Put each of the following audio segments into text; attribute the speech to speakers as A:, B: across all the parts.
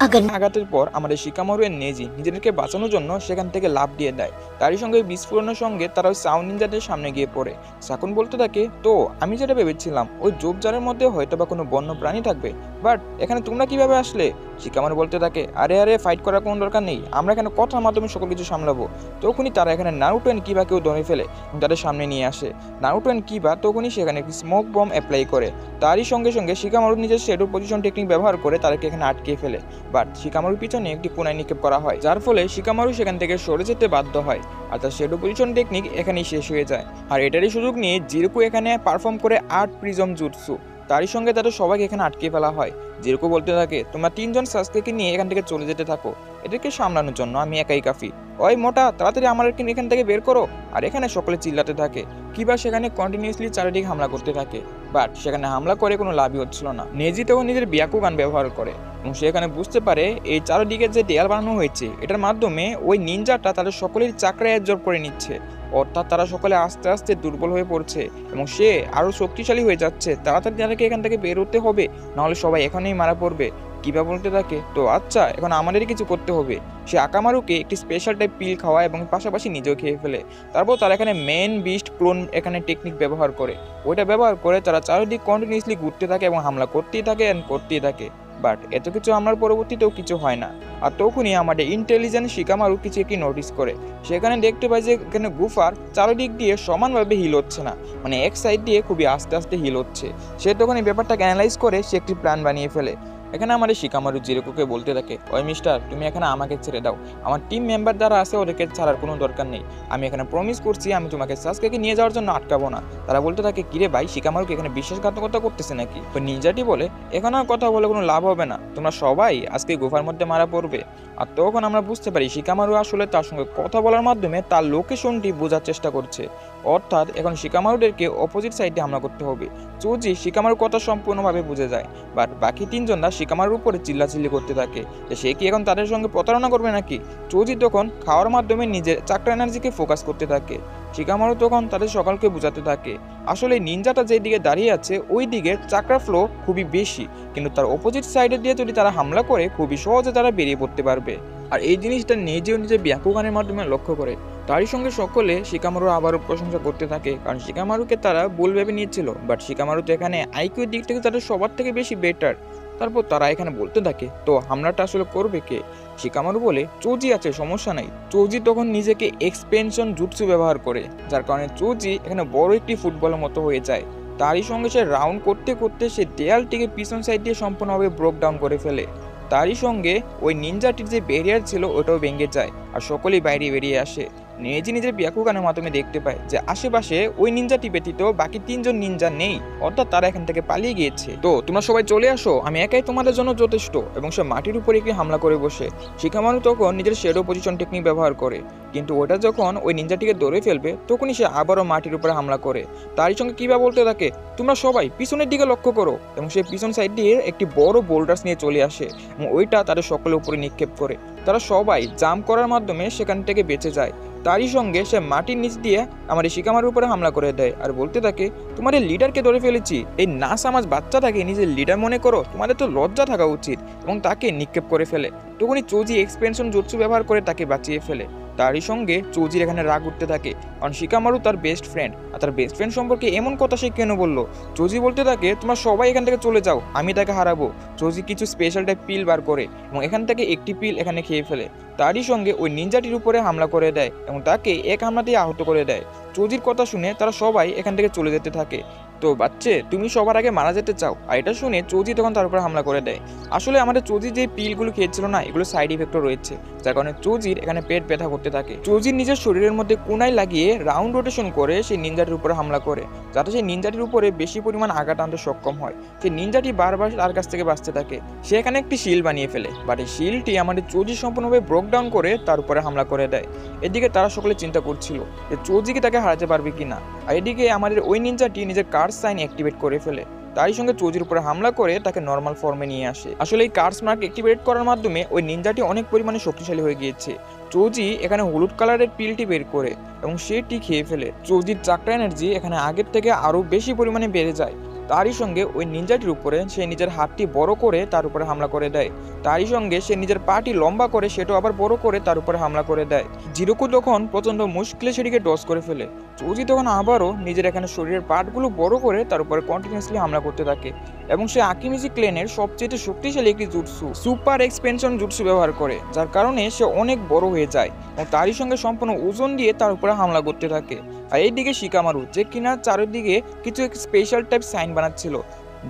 A: अगर
B: আঘাতের পর আমাদের শিকামারু এর নেজি নিজেদেরকে বাঁচানোর জন্য সেখান থেকে লাফ দিয়ে দেয়। তারই সঙ্গে বিস্ফোরণের সঙ্গে তারা ওই সাউন্ড নিনজাদের সামনে গিয়ে পড়ে। সাকুন বলতে থাকে, তো আমি যেটা ভেবেছিলাম ওই ঝোপঝাড়ের মধ্যে হয়তো বা কোনো বন্য প্রাণী থাকবে, বাট এখানে তোমরা কিভাবে আসলে? শিকামারু বলতে থাকে, আরে আরে ফাইট করার কোনো দরকার নেই, আমরা এখানে কথার মাধ্যমে সকল কিছু সামলাবো। তখনই তারা এখানে নারুটো এন্ড কিবাকেও ধরে ফেলে এবং তাদের সামনে নিয়ে আসে। নারুটো এন্ড কিবা তখনই সেখানে একটি স্মোক বম অ্যাপ্লাই করে। তারই সঙ্গে সঙ্গে শিকামারু নিজের শ্যাডো পজিশন টেকনিক ব্যবহার করে তাদেরকে এখানে আটকে ফেলে। বাট শিকামারুর পিছনে একটি কোনায় নিক্ষেপ করা হয়, যার ফলে শিকামারু সেখান থেকে সরে যেতে বাধ্য হয় আর তার শ্যাডো পজিশন টেকনিক এখানেই শেষ হয়ে যায়। আর এটারই সুযোগ নিয়ে জিরুকু এখানে পারফর্ম করে 8 প্রিজম জুটসু। তারই সঙ্গে তাদের সবাইকে এখানে আটকে ফেলা হয়। জিরুকু বলতে থাকে, তোমরা তিনজন সাসকেকে নিয়ে এখান থেকে চলে যেতে থাকো, এদেরকে সামলানোর জন্য আমি একাই কাফি। ওই মোটা, তাড়াতাড়ি আমাদেরকে এখান থেকে বের করো। আর এখানে সকলে চিল্লাতে থাকে। কিবা সেখানে কন্টিনিউয়াসলি চারিদিকে হামলা করতে থাকে, বাট সেখানে হামলা করে কোনো লাভই হচ্ছিল না। নেজি তখন নিজের বিয়াকুগান ব্যবহার করে এবং সেখানে বুঝতে পারে এই চারিদিকে যে দেয়াল বানানো হয়েছে এটার মাধ্যমে ওই নিনজাটা তাদের সকলের চাকরা অ্যাবজর্ব করে নিচ্ছে, অর্থাৎ তারা সকলে আস্তে আস্তে দুর্বল হয়ে পড়ছে এবং সে আরও শক্তিশালী হয়ে যাচ্ছে। তাড়াতাড়ি তাদেরকে এখান থেকে বের হতে হবে, নাহলে সবাই এখানেই মারা পড়বে। কিবা বলতে থাকে, তো আচ্ছা এখন আমাদেরই কিছু করতে হবে। সে আকামারুকে একটি স্পেশাল টাইপ পিল খাওয়ায় এবং পাশাপাশি নিজেও খেয়ে ফেলে। তারপর তারা এখানে মেন বিস্ট ক্লোন এখানে টেকনিক ব্যবহার করে। ওইটা ব্যবহার করে তারা চারিদিক কন্টিনিউসলি ঘুরতে থাকে এবং হামলা করতেই থাকে অ্যান্ড করতেই থাকে। বাট এত কিছু হামলার পরবর্তীতেও কিছু হয় না। আর তখনই আমাদের ইন্টেলিজেন্ট শিকামারু কিছু একটি নোটিস করে। সেখানে দেখতে পাই যে এখানে গুফার চারিদিক দিয়ে সমানভাবে হিল হচ্ছে না, মানে এক সাইড দিয়ে খুবই আস্তে আস্তে হিল হচ্ছে। সে তখন এই ব্যাপারটাকে অ্যানালাইজ করে সে একটি প্ল্যান বানিয়ে ফেলে। এখানে আমাদের শিকামারু জিরুকুকে বলতে থাকে, ওই মিস্টার, তুমি এখানে আমাকে ছেড়ে দাও, আমার টিম মেম্বার যারা আছে ওদেরকে ছাড়ার কোনো দরকার নেই। আমি এখানে প্রমিস করছি আমি তোমাকে সাসকেকে নিয়ে যাওয়ার জন্য আটকাবো না। তারা বলতে থাকে, কিরে ভাই, শিকামারুকে এখানে বিশ্বাসঘাতকতা করতেছে নাকি? তো নিনজাটি বলে, এখানে আর কথা বলে কোনো লাভ হবে না, তোমরা সবাই আজকে গুফার মধ্যে মারা পড়বে। আর তখন আমরা বুঝতে পারি শিকামারু আসলে তার সঙ্গে কথা বলার মাধ্যমে তার লোকেশনটি বোঝার চেষ্টা করছে, অর্থাৎ এখন শিকামারুদেরকে অপোজিট সাইডে হামলা করতে হবে। চৌজি শিকামারুর কথা সম্পূর্ণভাবে বুঝে যায়, বাট বাকি তিনজনরা শিকামারুর উপরে চিল্লাচিল্লি করতে থাকে যে সে কি এখন তাদের সঙ্গে প্রতারণা করবে নাকি। চৌজি তখন খাওয়ার মাধ্যমে নিজের চাকরা এনার্জিকে ফোকাস করতে থাকে। শিকামারু তখন তাদের সকলকে বোঝাতে থাকে আসলে নিনজাটা যেদিকে দাঁড়িয়ে আছে ওই দিকে চাকরা ফ্লো খুবই বেশি, কিন্তু তার অপোজিট সাইডে দিয়ে যদি তারা হামলা করে খুবই সহজে তারা বেরিয়ে পড়তে পারবে। আর এই জিনিসটা নিজেও নিজের ব্যাকুগানের মাধ্যমে লক্ষ্য করে। তারই সঙ্গে সকলে শিকামারু আবারও প্রশংসা করতে থাকে, কারণ শিকামারুকে তারা ভুল ভেবে নিয়েছিল, বাট শিকামারু তো এখানে আইকিউর দিক থেকে তাদের সবার থেকে বেশি বেটার। তারপর তারা এখানে বলতে থাকে, তো হামলাটা আসলে করবে কে? শিকামারু বলে, চৌজি আছে, সমস্যা নাই। চৌজি তখন নিজেকে এক্সপেনশন জুৎসু ব্যবহার করে, যার কারণে চৌজি এখানে বড় একটি ফুটবলের মতো হয়ে যায়। তারই সঙ্গে সে রাউন্ড করতে করতে সে দেয়ালটিকে পিছন সাইড দিয়ে সম্পূর্ণভাবে ব্রোক ডাউন করে ফেলে। তারই সঙ্গে ওই নিনজাটির যে ব্যারিয়ার ছিল ওটাও ভেঙে যায় আর সকলেই বাইরে বেরিয়ে আসে। নেজি নিজের ব্যাকুগানের মাধ্যমে দেখতে পায় যে আশেপাশে ওই নিনজাটি ব্যতীত বাকি তিনজন নিনজা নেই, অর্থাৎ তারা এখান থেকে পালিয়ে গিয়েছে। তো তোমরা সবাই চলে আসো, আমি একাই তোমাদের জন্য যথেষ্ট। এবং সে মাটির উপরে একটি হামলা করে বসে। শিকামারু তখন নিজের শ্যাডো পজিশন টেকনিক ব্যবহার করে, কিন্তু ওটা যখন ওই নিনজাটিকে ধরে ফেলবে তখনই সে আবারও মাটির উপরে হামলা করে। তারই সঙ্গে কিবা বলতে থাকে, তোমরা সবাই পিছনের দিকে লক্ষ্য করো, এবং সে পিছন সাইড দিয়ে একটি বড় বোল্ডার্স নিয়ে চলে আসে এবং ওইটা তাদের সকলের উপরে নিক্ষেপ করে। তারা সবাই জাম্প করার মাধ্যমে সেখান থেকে বেঁচে যায়। তারই সঙ্গে সে মাটির নিচ দিয়ে আমার শিকামারুর উপরে হামলা করে দেয় আর বলতে থাকে, তোমাদের লিডারকে ধরে ফেলেছি, এই নাস আমার বাচ্চাটাকে নিজের লিডার মনে করো, তোমাদের তো লজ্জা থাকা উচিত, এবং তাকে নিক্ষেপ করে ফেলে। তখনই চৌজি এক্সপেনশন জুৎসু ব্যবহার করে তাকে বাঁচিয়ে ফেলে। তারই সঙ্গে চৌজির এখানে রাগ উঠতে থাকে, কারণ শিকামারু তার বেস্ট ফ্রেন্ড, আর তার বেস্ট ফ্রেন্ড সম্পর্কে এমন কথা সে কেন বললো। চৌজি বলতে থাকে, তোমরা সবাই এখান থেকে চলে যাও, আমি তাকে হারাবো। চৌজি কিছু স্পেশাল টাইপ পিল বার করে এবং এখান থেকে একটি পিল এখানে খেয়ে ফেলে। তারই সঙ্গে ওই নিনজাটির উপরে হামলা করে দেয় এবং তাকে এক হামলাতেই আহত করে দেয়। চৌজির কথা শুনে তারা সবাই এখান থেকে চলে যেতে থাকে। তো বাচ্চে, তুমি সবার আগে মারা যেতে চাও? আর এটা শুনে চৌজি তখন তার উপরে হামলা করে দেয়। আসলে আমাদের চৌজি যে পিলগুলো খেয়েছিল না, এগুলো সাইড ইফেক্টও রয়েছে, যার কারণে চৌজির এখানে পেট ব্যথা করতে থাকে। চৌজির নিজের শরীরের মধ্যে কোনায় লাগিয়ে রাউন্ড রোটেশন করে সেই নিনজাটির উপরে হামলা করে, যাতে সেই নিনজাটির উপরে বেশি পরিমাণ আঘাত আনতে সক্ষম হয়। সেই নিনজাটি বারবার তার কাছ থেকে বাঁচতে থাকে। সে এখানে একটি শিল বানিয়ে ফেলে, বাট এই শিলটি আমাদের চৌজি সম্পূর্ণভাবে ব্রোক ডাউন করে তার উপরে হামলা করে দেয়। এদিকে তারা সকলে চিন্তা করছিল যে চৌজিকে তাকে হারাতে পারবে কিনা, আর এদিকে আমাদের ওই নিনজাটি নিজের কার্স সাইন অ্যাক্টিভেট করে ফেলে। তারই সঙ্গে চৌজির উপরে হামলা করে তাকে নর্মাল ফর্মে নিয়ে আসে। আসলে এই কার্স মার্ক অ্যাক্টিভেট করার মাধ্যমে ওই নিনজাটি অনেক পরিমাণে শক্তিশালী হয়ে গিয়েছে। চৌজি এখানে হলুদ কালারের পিলটি বের করে এবং সেটি খেয়ে ফেলে। চৌজির চাকরা এনার্জি এখানে আগের থেকে আরও বেশি পরিমাণে বেড়ে যায়। তারই সঙ্গে ওই নিনজাটির উপরে সে নিজের হাতটি বড় করে তার উপরে হামলা করে দেয়। তারই সঙ্গে সে নিজের পাটি লম্বা করে সেটাও আবার বড় করে তার উপরে হামলা করে দেয়। জিরোকু তখন প্রচন্ড মুশকিলে সেটিকে ডস করে ফেলে। চৌজি তখন আবারও নিজের এখানে শরীরের পার্টগুলো বড় করে তার উপরে কন্টিনিউয়াসলি হামলা করতে থাকে এবং সে আকিমিজি ক্লেনের সবচেয়ে শক্তিশালী একটি জুটসু সুপার এক্সপেনশন জুটসু ব্যবহার করে, যার কারণে সে অনেক বড় হয়ে যায় এবং তারই সঙ্গে সম্পূর্ণ ওজন দিয়ে তার উপরে হামলা করতে থাকে। আর এইদিকে শিকামারু, যে কিনা চারিদিকে কিছু স্পেশাল টাইপ সাইন বানাচ্ছিল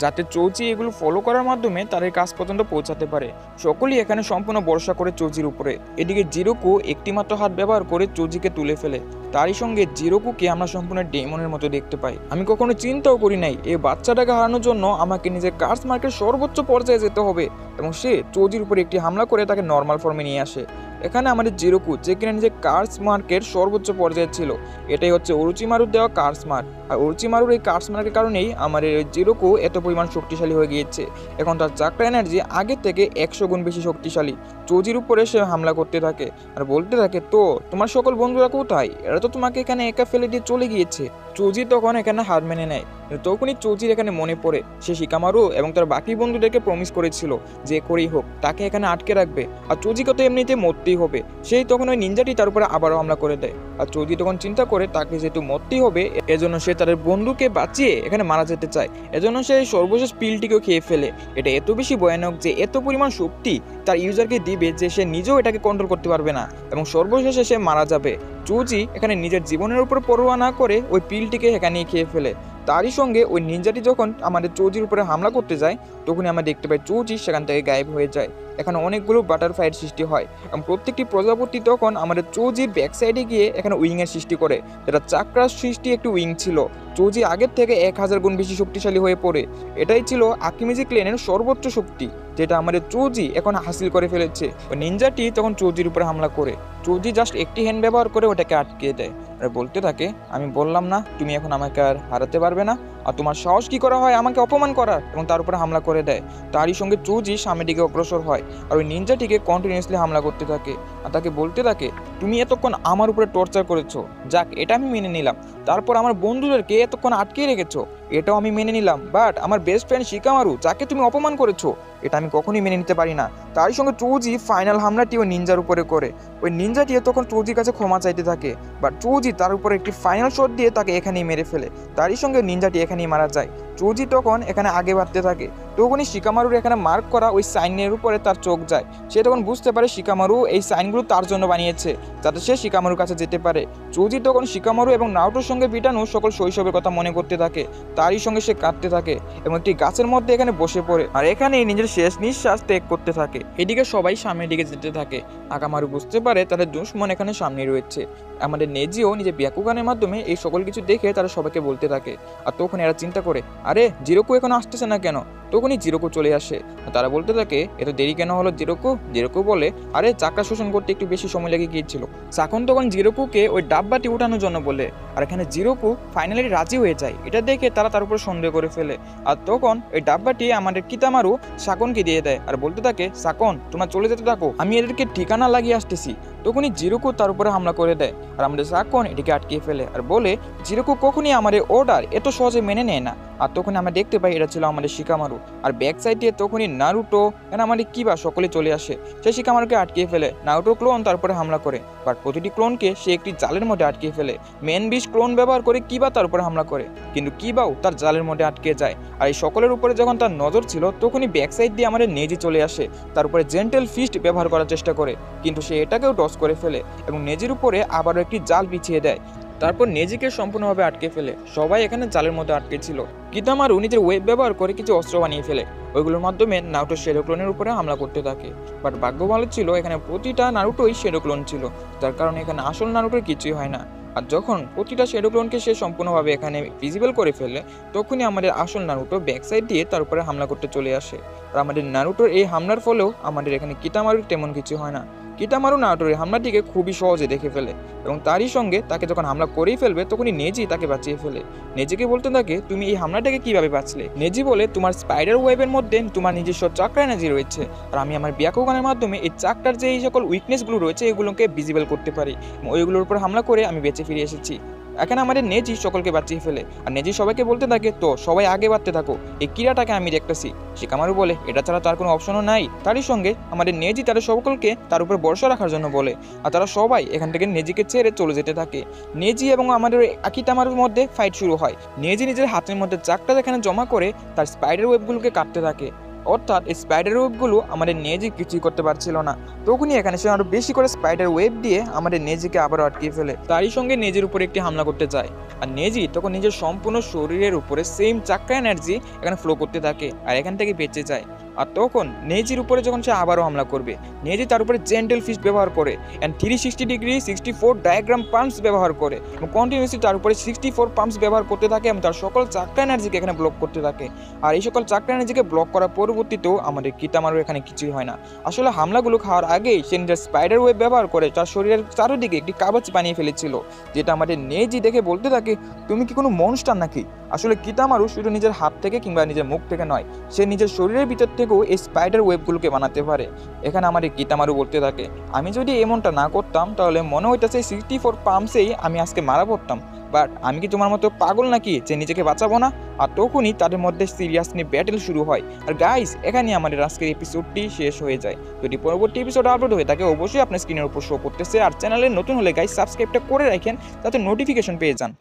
B: যাতে চৌচি এগুলো ফলো করার মাধ্যমে তার এই কাজ পর্যন্ত পৌঁছাতে পারে। সকলেই এখানে সম্পূর্ণ ভরসা করে চৌচির উপরে। এদিকে জিরোকু একটিমাত্র হাত ব্যবহার করে চৌচিকে তুলে ফেলে। তারই সঙ্গে জিরোকুকে আমরা সম্পূর্ণ ডেমনের মতো দেখতে পাই। আমি কখনো চিন্তাও করি নাই এই বাচ্চাটাকে হারানোর জন্য আমাকে নিজের কার্স মার্কের সর্বোচ্চ পর্যায়ে যেতে হবে এবং সে চৌজির উপরে একটি হামলা করে তাকে নর্মাল ফর্মে নিয়ে আসে। এখানে আমাদের জিরোকু, যে কিনা নিজের কার্স মার্কের সর্বোচ্চ পর্যায়ে ছিল, এটাই হচ্ছে ওরোচিমারুর দেওয়া কার্স মার্ক। আর ওরোচিমারুর এই কার্স মার্কের কারণেই আমাদের জিরোকু এত পরিমাণ শক্তিশালী হয়ে গিয়েছে। এখন তার চাকরা এনার্জি আগের থেকে 100 গুণ বেশি শক্তিশালী। চৌজির উপরে সে হামলা করতে থাকে আর বলতে থাকে, তো তোমার সকল বন্ধুরা কোথায়? এরা তো তোমাকে এখানে একা ফেলে দিয়ে চলে গিয়েছে। চৌজি তখন এখানে হার মেনে নেয়। তখনই চৌজির এখানে মনে পড়ে সে শিকামারু এবং তার বাকি বন্ধুদেরকে প্রমিস করেছিল যে করেই হোক তাকে এখানে আটকে রাখবে, আর চৌজিকে তো এমনিতে মরতেই হবে। সেই তখন ওই নিনজাটি তার উপরে আবারও হামলা করে দেয়। আর চৌজি তখন চিন্তা করে তাকে যেহেতু মরতেই হবে, এজন্য সে তাদের বন্ধুকে বাঁচিয়ে এখানে মারা যেতে চায়। এজন্য সে সর্বশেষ পিলটিকেও খেয়ে ফেলে। এটা এত বেশি ভয়ানক যে এত পরিমাণ শক্তি তার ইউজারকে দিবে যে সে নিজেও এটাকে কন্ট্রোল করতে পারবে না এবং সর্বশেষে সে মারা যাবে। চৌজি এখানে নিজের জীবনের উপর পরোয়া না করে ওই পিলটিকে এখানে খেয়ে ফেলে। তারই সঙ্গে ওই নিনজাটি যখন আমাদের চৌজির উপরে হামলা করতে যায়, তখনই আমরা দেখতে পাই চৌজি সেখান থেকে গায়েব হয়ে যায়। এখানে অনেকগুলো বাটারফ্লাইয়ের সৃষ্টি হয় এবং প্রত্যেকটি প্রজাপতি তখন আমাদের চৌজির ব্যাক সাইডে গিয়ে এখানে উইংয়ের সৃষ্টি করে, যেটা চাকরার সৃষ্টি একটি উইং ছিল। চৌজি আগের থেকে 1000 গুণ বেশি শক্তিশালী হয়ে পড়ে। এটাই ছিল আকিমিজি ক্লেনের সর্বোচ্চ শক্তি, যেটা আমাদের চৌজি এখন হাসিল করে ফেলেছে। ওই নিনজাটি তখন চৌজির উপরে হামলা করে চৌজি জাস্ট একটি হ্যান্ড ব্যবহার করে ওটাকে আটকে দেয় আর বলতে থাকে, আমি বললাম না তুমি এখন আমাকে আর হারাতে পারবে না, আর তোমার সাহস কি করা হয় আমাকে অপমান করার, এবং তার উপরে হামলা করে দেয়। তারই সঙ্গে চৌজি সামনের দিকে অগ্রসর হয় আর ওই নিনজাটিকে কন্টিনিউয়াসলি হামলা করতে থাকে আর তাকে বলতে থাকে, তুমি এতক্ষণ আমার উপরে টর্চার করেছো, যাক এটা আমি মেনে নিলাম। তারপর আমার বন্ধুদেরকে এতক্ষণ আটকে রেখেছো, এটাও আমি মেনে নিলাম। বাট আমার বেস্ট ফ্রেন্ড শিকামারু, যাকে তুমি অপমান করেছো, এটা আমি কখনোই মেনে নিতে পারি না। তারই সঙ্গে চৌজি ফাইনাল হামলাটি ওই নিনজার উপরে করে। ওই নিনজাটি তখন চৌজির কাছে ক্ষমা চাইতে থাকে, বাট চৌজি তার উপরে একটি ফাইনাল শট দিয়ে তাকে এখানেই মেরে ফেলে। তারই সঙ্গে নিনজাটি এখানেই মারা যায়। চৌজি তখন এখানে আগে বাড়তে থাকে। তখনই শিকামারুর এখানে মার্ক করা ওই সাইনের উপরে তার চোখ যায়। সে তখন বুঝতে পারে শিকামারু এই সাইনগুলো তার জন্য বানিয়েছে, যাতে সে শিকামারুর কাছে যেতে পারে। চৌজি তখন শিকামারু এবং নারুটোর সঙ্গে বিটানো সকল শৈশবের কথা মনে করতে থাকে। তারই সঙ্গে সে কাঁদতে থাকে এবং একটি গাছের মধ্যে এখানে বসে পড়ে আর এখানে নিজের শেষ নিঃশ্বাস ত্যাগ করতে থাকে। এদিকে সবাই সামনের দিকে যেতে থাকে। আকামারু বুঝতে পারে তাদের দুশমন এখানে সামনে রয়েছে। আমাদের নেজিও নিজের ব্যাকুগানের মাধ্যমে এই সকল কিছু দেখে তারা সবাইকে বলতে থাকে। আর তখন এরা চিন্তা করে, আরে জিরোকু এখন আসতেছে না কেন? তখনই জিরোকু চলে আসে। তারা বলতে থাকে, এত দেরি কেন হলো জিরোকু? জিরোকু বলে, আরে চাকা শোষণ করতে একটু বেশি সময় লেগে গিয়েছিল। সাকুন তখন জিরোকুকে ওই ডাব্বাটি উঠানোর জন্য বলে, আর এখানে জিরোকু ফাইনালি রাজি হয়ে যায়। এটা দেখে তারা তার উপর সন্দেহ করে ফেলে। আর তখন ওই ডাব্বাটি আমাদের কিতামারু সাকুনকে দিয়ে দেয় আর বলতে থাকে, সাকুন তোমরা চলে যেতে থাকো, আমি এদেরকে ঠিকানা লাগিয়ে আসতেছি। তখনই জিরোকু তার উপরে হামলা করে দেয় আর আমাদের সাকুন এটিকে আটকিয়ে ফেলে আর বলে, জিরোকু কখনই আমাদের অর্ডার এত সহজে মেনে নেয় না। আর তখন আমরা দেখতে পাই এটা ছিল আমাদের শিকামারু। আর ব্যাক সাইড দিয়ে তখনই নারুটো এখানে আমাদের কিবা সকলে চলে আসে। সে শিকামারুকে আটকিয়ে ফেলে। নারুটো ক্লোন তারপরে হামলা করে, বাট প্রতিটি ক্লোনকে সে একটি জালের মধ্যে আটকিয়ে ফেলে। মেন বিশ ক্লোন ব্যবহার করে কিবা তার উপরে হামলা করে, কিন্তু কিবাও তার জালের মধ্যে আটকে যায়। আর এই সকলের উপরে যখন তার নজর ছিল, তখনই ব্যাক সাইড দিয়ে আমাদের নেজি চলে আসে। তার উপরে জেন্টেল ফিস্ট ব্যবহার করার চেষ্টা করে, কিন্তু সে এটাকেও টস করে ফেলে এবং নেজির উপরে আবারও একটি জাল বিছিয়ে দেয়। তারপর নেজিকে সম্পূর্ণভাবে আটকে ফেলে। সবাই এখানে জালের মধ্যে আটকে ছিল। কিতামারু নিজের ওয়েব ব্যবহার করে কিছু অস্ত্র বানিয়ে ফেলে। ওইগুলোর মাধ্যমে নারুটো শ্যাডো ক্লোনের উপরে হামলা করতে থাকে। বাট ভাগ্য ভালো ছিল এখানে প্রতিটা নারুটোই শ্যাডো ক্লোন ছিল, যার কারণে এখানে আসল নারুটোর কিছুই হয় না। আর যখন প্রতিটা শ্যাডো ক্লোনকে সে সম্পূর্ণভাবে এখানে ভিজিবল করে ফেলে, তখনই আমাদের আসল নারুটো ব্যাক সাইড দিয়ে তার উপরে হামলা করতে চলে আসে। আর আমাদের নারুটোর এই হামলার ফলেও আমাদের এখানে কিতামারুর তেমন কিছু হয় না। কিতামারু নারুটোর হামলাটিকে খুবই সহজে দেখে ফেলে এবং তারই সঙ্গে তাকে যখন হামলা করেই ফেলবে, তখনই নেজি তাকে বাঁচিয়ে ফেলে। নেজিকে বলতে থাকে, তুমি এই হামলাটাকে কিভাবে বাঁচলে? নেজি বলে, তোমার স্পাইডার ওয়েবের মধ্যে তোমার নিজস্ব চাক্রা এনার্জি রয়েছে, আর আমি আমার ব্যাকুগানের মাধ্যমে এই চাক্রার যে এই সকল উইকনেসগুলো রয়েছে এগুলোকে ভিজিবল করতে পারি। ওইগুলোর উপর হামলা করে আমি বেঁচে ফিরে এসেছি। এখানে আমাদের নেজি সকলকে বাঁচিয়ে ফেলে আর নেজি সবাইকে বলতে থাকে, তো সবাই আগে বাড়তে থাকো, এই ক্রীড়াটাকে আমি দেখতেছি। শিকামারু বলে এটা ছাড়া তার কোনো অপশনও নাই। তারই সঙ্গে আমাদের নেজি তাদের সকলকে তার উপর ভরসা রাখার জন্য বলে, আর তারা সবাই এখান থেকে নেজিকে ছেড়ে চলে যেতে থাকে। নেজি এবং আমাদের আকিতামারুর মধ্যে ফাইট শুরু হয়। নেজি নিজের হাতের মধ্যে চাকটা এখানে জমা করে তার স্পাইডার ওয়েবগুলোকে কাটতে থাকে, অর্থাৎ এই স্পাইডার ওয়েবগুলো আমাদের নেজি কিছুই করতে পারছিল না। তখনই এখানে সে আরো বেশি করে স্পাইডার ওয়েব দিয়ে আমাদের নেজিকে আবারও আটকিয়ে ফেলে। তারই সঙ্গে নেজির উপরে একটি হামলা করতে যায়, আর নেজি তখন নিজের সম্পূর্ণ শরীরের উপরে সেম চাক্কা এনার্জি এখানে ফ্লো করতে থাকে আর এখান থেকে বেঁচে যায়। আর তখন নেজির উপরে যখন সে আবারও হামলা করবে, নেজি তার উপরে জেন্টেল ফিস্ট ব্যবহার করে অ্যান্ড 360 ডিগ্রি 64 ডায়াগ্রাম পাম্পস ব্যবহার করে এবং কন্টিনিউসলি তার উপরে 64 পাম্পস ব্যবহার করতে থাকে এবং তার সকল চাক্কা এনার্জিকে এখানে ব্লক করতে থাকে। আর এই সকল চাক্কা এনার্জিকে ব্লক করার পরবর্তীতেও আমাদের কিতামারু এখানে কিছুই হয় না। আসলে হামলাগুলো খাওয়ার আগেই সে নিজের স্পাইডার ওয়েব ব্যবহার করে তার শরীরের চারদিকে একটি কাগজ বানিয়ে ফেলেছিল, যেটা আমাদের নেজি দেখে বলতে থাকে, তুমি কি কোনো মনস্টার নাকি? আসলে কিতামারু শুধু নিজের হাত থেকে কিংবা নিজের মুখ থেকে নয়, সে নিজের শরীরের ভিতর থেকেও এই স্পাইডার ওয়েবগুলোকে বানাতে পারে। এখানে আমাদের কিতামারু বলতে থাকে, আমি যদি এমনটা না করতাম তাহলে মনে হইতেছে 64 পাম্পসেই আমি আজকে মারা পড়তাম, বাট আমি কি তোমার মতো পাগল নাকি যে নিজেকে বাঁচাবো না? আর তখনই তাদের মধ্যে সিরিয়াসলি ব্যাটেল শুরু হয়। আর গাইস, এখানে আমাদের আজকের এপিসোডটি শেষ হয়ে যায়। যদি পরবর্তী এপিসোড আপলোড হয়ে থাকে অবশ্যই আপনার স্ক্রিনের উপর শো করতেছে। আর চ্যানেলে নতুন হলে গাইস সাবস্ক্রাইবটা করে রাখেন যাতে নোটিফিকেশন পেয়ে যান।